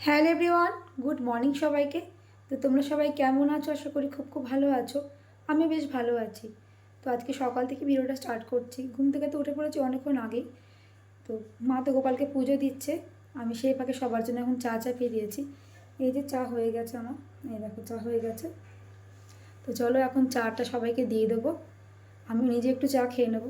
Hello everyone, good morning সবাইকে। তো তোমরা সবাই কেমন আছো? আশা করি খুব খুব ভালো আছো। আমি বেশ ভালো আছি। তো আজকে সকাল থেকে ভিডিওটা স্টার্ট করছি। ঘুম থেকে তো উঠে পড়েছি অনেকক্ষণ আগেই। তো মা তো গোপালকে পুজো দিচ্ছে, আমি সেই ফাঁকে সবার জন্য এখন চা চাপিয়ে দিয়েছি। এই যে চা হয়ে গেছে আমার, এই দেখো চা হয়ে গেছে। তো চলো এখন চাটা সবাইকে দিয়ে দেবো, আমি নিজে একটু চা খেয়ে নেবো।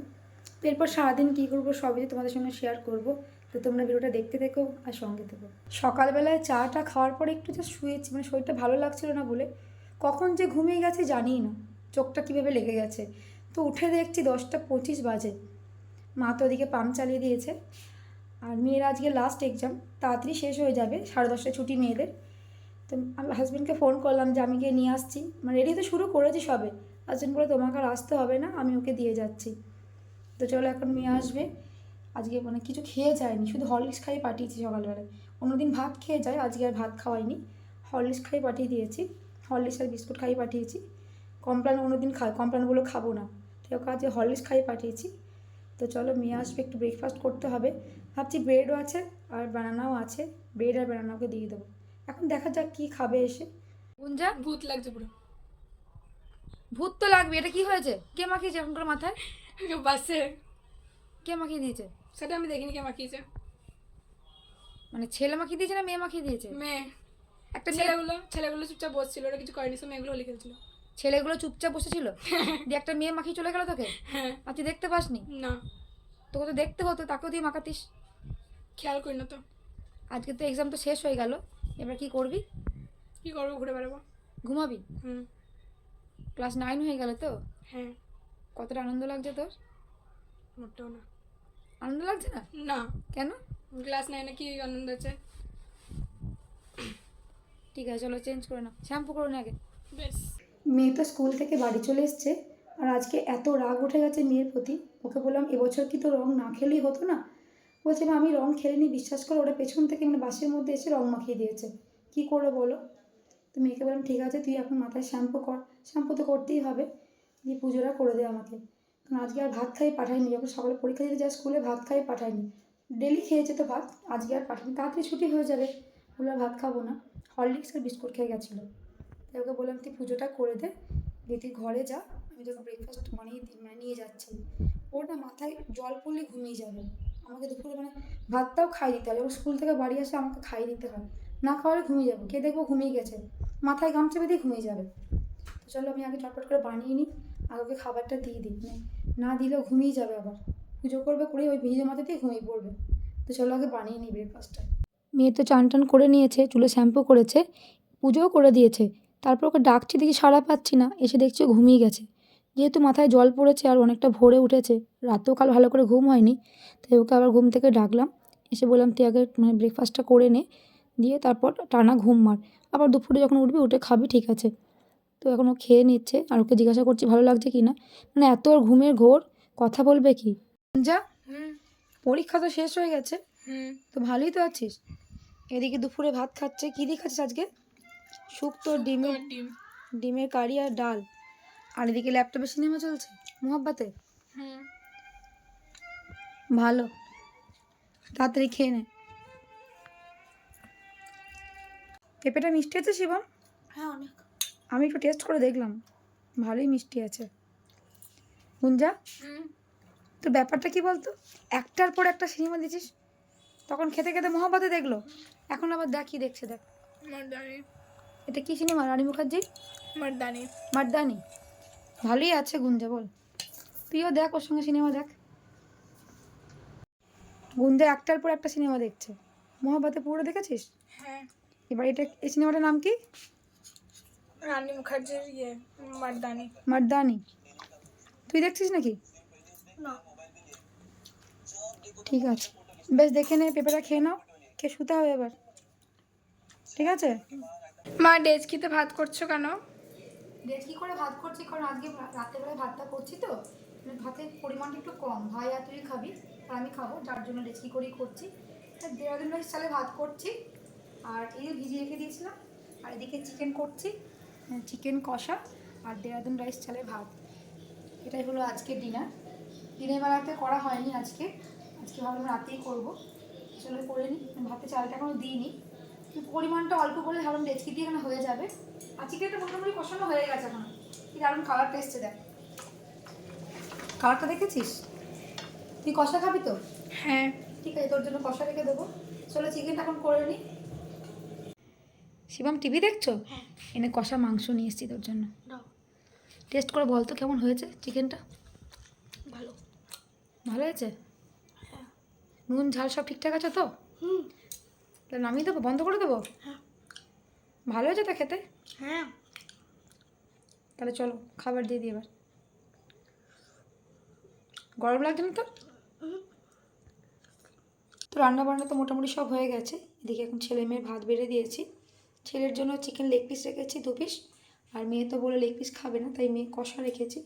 এরপর সারাদিন কী করবো সবই তোমাদের সঙ্গে শেয়ার করব। তো তোমরা ভিডিওটা দেখতে থেকো আর সঙ্গে থেকো। সকালবেলায় চাটা খাওয়ার পরে একটু যা শুয়েছি, মানে শরীরটা ভালো লাগছিল না বলে কখন যে ঘুমিয়ে গেছে জানিই না, চোখটা কীভাবে লেগে গেছে। তো উঠে দেখছি 10টা 25 বাজে। মা তো ওদিকে পাম্প চালিয়ে দিয়েছে, আর মেয়ের আজকে লাস্ট এক্সাম, তাড়াতাড়ি শেষ হয়ে যাবে, 10:30টায় ছুটি মেয়েদের। তো আমি হাজব্যান্ডকে ফোন করলাম যে আমি গিয়ে নিয়ে আসছি, মানে রেডি তো শুরু করেছি সবে। হাজব্যান্ড বলে তোমাকে আর আসতে হবে না, আমি ওকে দিয়ে যাচ্ছি। তো চলো এখন মেয়ে আসবে। আজকে মানে কিছু খেয়ে যায়নি, শুধু হরলিক্স খাইয়ে পাঠিয়েছি সকালবেলায়। অন্যদিন ভাত খেয়ে যায়, আজকে আর ভাত খাওয়াইনি, হরলিক্স খাইয়ে পাঠিয়ে দিয়েছি। হরলিক্স আর বিস্কুট খাইয়ে পাঠিয়েছি। কমপ্লান অন্যদিন খায়, কমপ্লানগুলো খাবো না, তো ওকে আজকে হরলিক্স খাইয়ে পাঠিয়েছি। তো চলো মেয়ে আসবে, একটু ব্রেকফাস্ট করতে হবে। ভাবছি ব্রেডও আছে আর বানানাও আছে, ব্রেড আর বানানাকে দিয়ে দেবো। এখন দেখা যাক কী খাবে এসে। গুঞ্জা, ভূত লাগছে পুরো। ভূত তো লাগবে, এটা কি হয়েছে? কে মাখিয়েছে এখন করে মাথায়? বাসে কে মাখিয়ে দিয়েছে? সেটা আমি দেখিনি কে মাখিয়েছে। মানে ছেলে মাখিয়ে দিয়েছে না মেয়ে মাখিয়ে দিয়েছে? মেয়ে। একটা ছেলেগুলো চুপচাপ বসছিল, ওরা কিছু করেনি, সব মেয়েগুলো হোলি খেলছিল। ছেলেগুলো চুপচাপ বসেছিল, দিয়ে একটা মেয়ে মাখিয়ে চলে গেল তোকে। হ্যাঁ। আর তুই দেখতে পাসনি? না, তোকে তো দেখতে হতো, তাকেও দিয়ে মাখাতিস। খেয়াল করি না তো। আজকে তো এক্সাম তো শেষ হয়ে গেল, এবার কি করবি? কি করবো, ঘুরে বেড়াবো। ঘুমাবি? হুম। ক্লাস 9 হয়ে গেল তো? হ্যাঁ। কতটা আনন্দ লাগছে তোর? মোটেও না। আনন্দ লাগছে না? না। কেন? ক্লাস 9-এ কি আনন্দ আছে? ঠিক আছে চলো চেঞ্জ করে নাও, শ্যাম্পু করে নে আগে। বেশ। মেয়ে তো স্কুল থেকে বাড়ি চলে এসছে, আর আজকে এত রাগ উঠে গেছে মেয়ের প্রতি। ওকে বললাম এবছর কি তো রং না খেলেই হতো না? বলছে আমি রং খেলিনি, বিশ্বাস করো, ওরা পেছন থেকে মানে বাসের মধ্যে এসে রং মাখিয়ে দিয়েছে। কী করবো বলো? তো মেয়েকে বললাম ঠিক আছে তুই এখন মাথায় শ্যাম্পু কর, শ্যাম্পু তো করতেই হবে, দিয়ে পুজোটা করে দে আমাকে। কারণ আজকে আর ভাত খাইয়ে পাঠায়নি, যখন সকালে পরীক্ষা দিতে যায় স্কুলে ভাত খাইয়ে পাঠায়নি, ডেলি খেয়েছে তো ভাত, আজকে আর পাঠায়নি, তাড়াতাড়ি ছুটি হয়ে যাবে। বললাম ভাত খাবো না, হরলিক্স আর বিস্কুট খেয়ে গেছিলো। তাই ওকে বললাম তুই পুজোটা করে দে, দিয়ে তুই ঘরে যা, আমি তোকে ব্রেকফাস্ট বানিয়ে মানে নিয়ে যাচ্ছি। ওর না মাথায় জল পড়লে ঘুমিয়ে যাবে, আমাকে দুপুরে মানে ভাতটাও খাইয়ে দিতে হয়, যখন স্কুল থেকে বাড়ি আসে আমাকে খাইয়ে দিতে হয়, না খাওয়ালে ঘুমিয়ে যাবো, কে দেখবো ঘুমিয়ে গেছে, মাথায় গামছা বেঁধেই ঘুমিয়ে যাবে। তো চলো আমি আগে চটপট করে বানিয়ে নিই, আর ওকে খাবারটা দিয়ে দিই, না দিলেও ঘুমিয়ে যাবে, আবার পুজো করবে করে ওই ভিজে মাথাতেই ঘুমিয়ে পড়বে। তো চলো আগে বানিয়ে নিই ব্রেকফাস্টটা। মেয়ে তো চান টান করে নিয়েছে, চুলে শ্যাম্পু করেছে, পুজোও করে দিয়েছে। তারপর ওকে ডাকছি, দেখি সাড়া পাচ্ছি না, এসে দেখছি ও ঘুমিয়ে গেছে। যেহেতু মাথায় জল পড়েছে আর অনেকটা ভোরে উঠেছে, রাতেও কাল ভালো করে ঘুম হয়নি, তাই ওকে আবার ঘুম থেকে ডাকলাম, এসে বললাম তুই আগে মানে ব্রেকফাস্টটা করে নে, দিয়ে তারপর টানা ঘুম মার, আবার দুপুরে যখন উঠবি উঠে খাবি, ঠিক আছে? তো এখন ও খেয়ে নিচ্ছে, আর ওকে জিজ্ঞাসা করছি ভালো লাগছে কি না, মানে এত ওর ঘুমের ঘোর, কথা বলবে কি? যা, পরীক্ষা তো শেষ হয়ে গেছে, তো ভালোই তো আছিস। এদিকে দুপুরে ভাত খাচ্ছে, কী দিয়ে খাচ্ছিস আজকে? শুক্তো, ডিমের কারি আর ডাল। আর এদিকে ল্যাপটপে সিনেমা চলছে মোহাব্বতে। ভালো, তাড়াতাড়ি খেয়ে নে। পেঁপেটা মিষ্টি আছে শিবম? হ্যাঁ অনেক। আমি একটু টেস্ট করে দেখলাম, ভালোই মিষ্টি আছে। গুঞ্জা, তোর ব্যাপারটা কি বলতো, একটার পর একটা সিনেমা দিছিস, তখন খেতে খেতে মোহাব্বতে দেখলো, এখন আবার দেখ কি দেখছে, দেখ। মারদানি। এটা কি সিনেমা? রানী মুখার্জি মারদানি। মারদানি। ভালোই আছে গুঞ্জা, বল তুইও দেখ ওর সঙ্গে সিনেমা দেখ। গুঞ্জা একটার পর একটা সিনেমা দেখছে, মোহাব্বতে পুরো দেখেছিস? হ্যাঁ। এবার এই সিনেমাটার নাম কি? রানী মুখার্জির মারদানি। মারদানি। তুই দেখছিস নাকি? না। ঠিক আছে, বেশ দেখে নে, পেঁপেটা খেয়ে নাও, খেয়ে শুতে হবে এবার, ঠিক আছে? মা ডেচকিতে ভাত করছো কেন? ডেচকি করে ভাত করছি কারণ আজকে রাত্রেবেলায় ভাতটা করছি তো, ভাতের পরিমাণটা একটু কম, ভাই আর তুই খাবি আর আমি খাবো, যার জন্য ডেচকি করেই করছি। দেড়দিন রাইস চালে ভাত করছি, আর এই ভিজিয়ে রেখে দিয়েছিলাম, আর এদিকে চিকেন করছি, চিকেন কষা আর দেড়দিন রাইস চালে ভাত। এটাই হলো আজকের ডিনার। দিনের বেলাতে করা হয়নি আজকে, ভাবলাম রাতেই করবো, চলো করে নিই। ভাতে চালটা এখনও দিইনি, পরিমাণটা অল্প করে ভাবলাম ডেচকি দিয়ে এখানে হয়ে যাবে। আর চিকেনটা মোটামুটি কষানো হয়ে গেছে এখন। কি দারুণ কালারটা এসছে দেখ, কালারটা দেখেছিস? তুই কষা খাবি তো? হ্যাঁ। ঠিক আছে, তোর জন্য কষা রেখে দেবো। চলো চিকেনটা এখন করে নিই। শিবম টিভি দেখছো? হ্যাঁ। এনে কষা মাংস নিয়ে এসেছি তোর জন্য। টেস্ট করে বল তো কেমন হয়েছে চিকেনটা? ভালো। ভালো হয়েছে? নুন ঝাল সব ঠিকঠাক আছে তো? তাহলে নামিয়ে দেবো, বন্ধ করে দেবো? হ্যাঁ। ভালো হয়েছে তো খেতে? হ্যাঁ। তাহলে চলো খাবার দিয়ে দিই এবার। গরম লাগছে না তো? তো রান্না বান্না তো মোটামুটি সব হয়ে গেছে। এদিকে এখন ছেলে মেয়ের ভাত বেড়ে দিয়েছি। ছেলের জন্য চিকেন লেগ পিস রেখেছি 2 পিস, আর মেয়ে তো বলে লেগ পিস খাবে না, তাই মেয়ে কষা রেখেছি।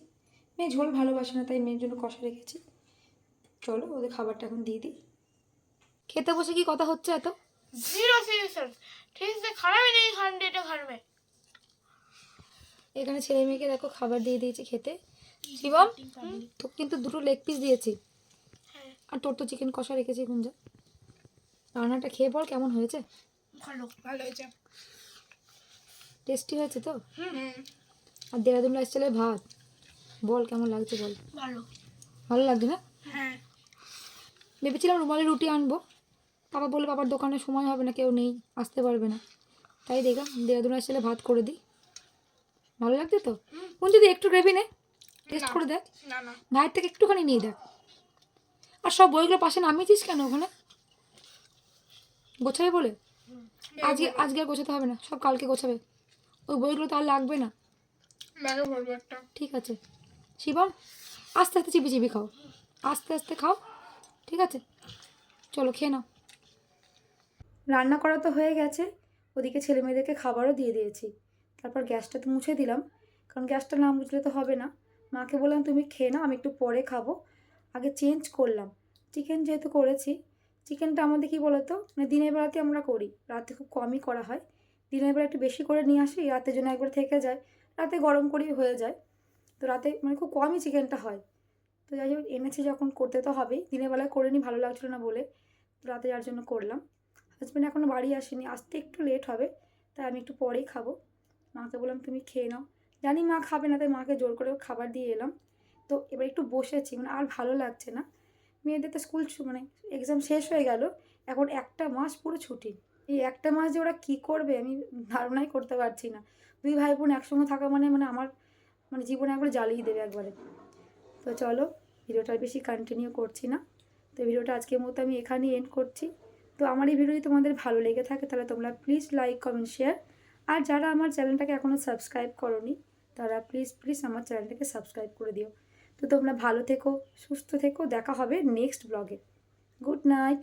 মেয়ে ঝোল ভালোবাসে না, তাই মেয়ের জন্য কষা রেখেছি। চলো ওদের খাবারটা এখন দিয়ে দিই। খেতে বসে কি কথা হচ্ছে এত? 0 सीजन ठीक से खाना भी नहीं खाने देते घर में। এখানে ছেলে মেয়েকে দেখো খাবার দিয়ে দিয়েছি খেতে। শিবম তো কিন্তু 2টো লেগ পিস দিয়েছি, আর তোর তো চিকেন কষা রেখেছি গুঞ্জা। রান্নাটা খেয়ে বল কেমন হয়েছে? ভালো ভালো হয়েছে। টেস্টি হয়েছে তো? হুম। আর দেরাদুন স্টাইলের ভাত, বল কেমন লাগছে বল। ভালো। ভালো লাগছে না? হ্যাঁ। ভেবেছিলাম রুমালি রুটি আনবো, বাবা বলে বাবার দোকানে সময় হবে না, কেউ নেই, আসতে পারবে না, তাই দেখলাম দেরাদুন স্টাইলে ভাত করে দিই। ভালো লাগছে তো? কোন যদি একটু গ্রেভি নে, টেস্ট করে দেখ, না না ভাইয়ের থেকে একটুখানি নিয়ে দেখ। আর সব বইগুলো পাশে নামিয়েছিস কেন ওখানে? গোছাবে বলে? আজকে আর গোছাতে হবে না, সব কালকে গোছাবে। ওই বইগুলো তো আর লাগবে না। ব্যাগে ভরবো একটা। ঠিক আছে শিবম, আস্তে আস্তে চিবি চিবি খাও, আস্তে আস্তে খাও, ঠিক আছে? চলো খেয়ে নাও। রান্না করা তো হয়ে গেছে, ওদিকে ছেলে মেয়েদেরকে খাবারও দিয়ে দিয়েছি। তারপর গ্যাসটা তো মুছে দিলাম, কারণ গ্যাসটা না মুছলে তো হবে না। মাকে বললাম তুমি খেয়ে নাও, আমি একটু পরে খাবো। আগে চেঞ্জ করলাম, চিকেন যেহেতু করেছি, চিকেনটা আমাদের কী বলো তো, মানে দিনের বেলাতে আমরা করি, রাতে খুব কমই করা হয়। দিনের বেলা একটু বেশি করে নিয়ে আসি, রাতের জন্য একবার থেকে যায়, রাতে গরম করেই হয়ে যায়। তো রাতে মানে খুব কমই চিকেনটা হয়। তো যাই হোক এনেছি যখন করতে তো হবেই, দিনের বেলায় করে নিই ভালো লাগছিলো না বলে, রাতে যার জন্য করলাম। হাজব্যান্ড এখনও বাড়ি আসেনি, আসতে একটু লেট হবে, তাই আমি একটু পরেই খাবো। মাকে বললাম তুমি খেয়ে নাও, জানি মা খাবে না, তাই মাকে জোর করে খাবার দিয়ে এলাম। তো এবার একটু বসেছি, মানে আর ভালো লাগছে না। মেয়েদের তো স্কুল মানে এক্সাম শেষ হয়ে গেল, এখন 1টা মাস পুরো ছুটি। এই 1টা মাস যে ওরা কী করবে আমি ধারণাই করতে পারছি না। 2 ভাই বোন একসঙ্গে থাকা মানে আমার মানে জীবনে একবার জ্বালিয়ে দেবে একবারে। তো চলো ভিডিওটা আর বেশি কন্টিনিউ করছি না, তো ভিডিওটা আজকের মতো আমি এখানেই এন্ড করছি। তো আমার এই ভিডিও যদি তোমাদের ভালো লেগে থাকে তাহলে তোমরা প্লিজ লাইক কমেন্ট শেয়ার, আর যারা আমার চ্যানেলটাকে এখনও সাবস্ক্রাইব করোনি তারা প্লিজ আমার চ্যানেলটাকে সাবস্ক্রাইব করে দিও। তো তোমরা ভালো থেকো, সুস্থ থেকো, দেখা হবে নেক্সট ব্লগে। Good night.